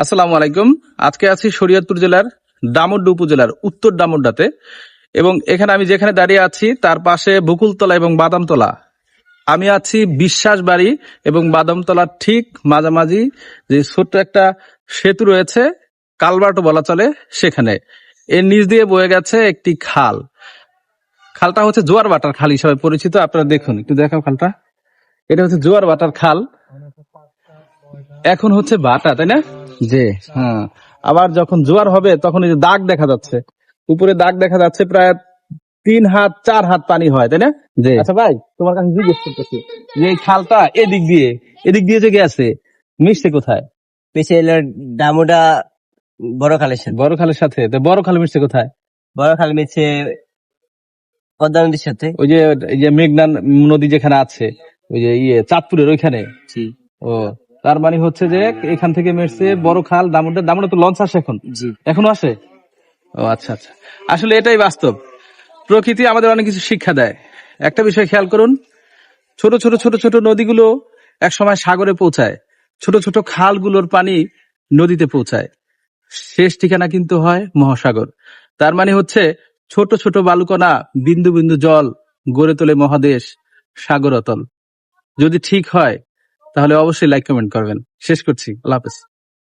আসসালামু আলাইকুম। আজকে আছি শরীয়তপুর জেলার দামোড্ডা উপজেলার উত্তর দামোড্ডাতে, এবং এখানে আমি যেখানে দাঁড়িয়ে আছি তার পাশে বকুলতলা এবং বাদামতলা। আমি আছি বিশ্বাস বাড়ি এবং বাদামতলার ঠিক মাঝামাঝি যে ছোট্ট একটা সেতু রয়েছে, কালভার্টও বলা চলে, সেখানে এর নিচ দিয়ে বয়ে গেছে একটি খাল। খালটা হচ্ছে জোয়ার ভাটার খাল হিসাবে পরিচিত। আপনারা দেখুন, একটু দেখাও খালটা। এটা হচ্ছে জোয়ার ভাটার খাল। এখন হচ্ছে ভাটা, তাই না? জি। হ্যাঁ, আবার যখন জোয়ার হবে তখন এই যে দাগ দেখা যাচ্ছে, উপরে দাগ দেখা যাচ্ছে, প্রায় 3 হাত 4 হাত পানি হয়, তাই না? জি। আচ্ছা ভাই, তোমার কাছে জিজ্ঞেস করতেছি যে এই খালটা এদিক দিয়ে যে গেছে, মিশছে কোথায়? পিছে এলো দামুডা বড় খালের সাথে। বড় খালের সাথে। তো বড় খাল মিশছে কোথায়? বড় খাল মিছে পদ্মা নদীর সাথে। ওই যে এই যে মেঘনা নদী যেখানে আছে, ওই যে চাঁদপুরের ওইখানে। জি ও, তার মানে হচ্ছে যে এখান থেকে মিশছে বড় খাল দামোদর। দামোদর তো লঞ্চ আসে এখন, জি। এখনো আসে? ও আচ্ছা আচ্ছা, আসলে এটাই বাস্তব। প্রকৃতি আমাদের অনেক কিছু শিক্ষা দেয়। একটা বিষয় খেয়াল করুন, ছোট ছোট ছোট ছোট নদীগুলো এক সময় সাগরে পৌঁছায়, ছোট ছোট খালগুলোর পানি নদীতে পৌঁছায়, শেষ ঠিকানা কিন্তু হয় মহাসাগর। তার মানে হচ্ছে ছোট ছোট বালুকণা, বিন্দু বিন্দু জল গড়ে তোলে মহাদেশ, সাগর অতল। যদি ঠিক হয় তাহলে অবশ্যই লাইক কমেন্ট করবেন। শেষ করছি, আল্লাহ হাফেজ।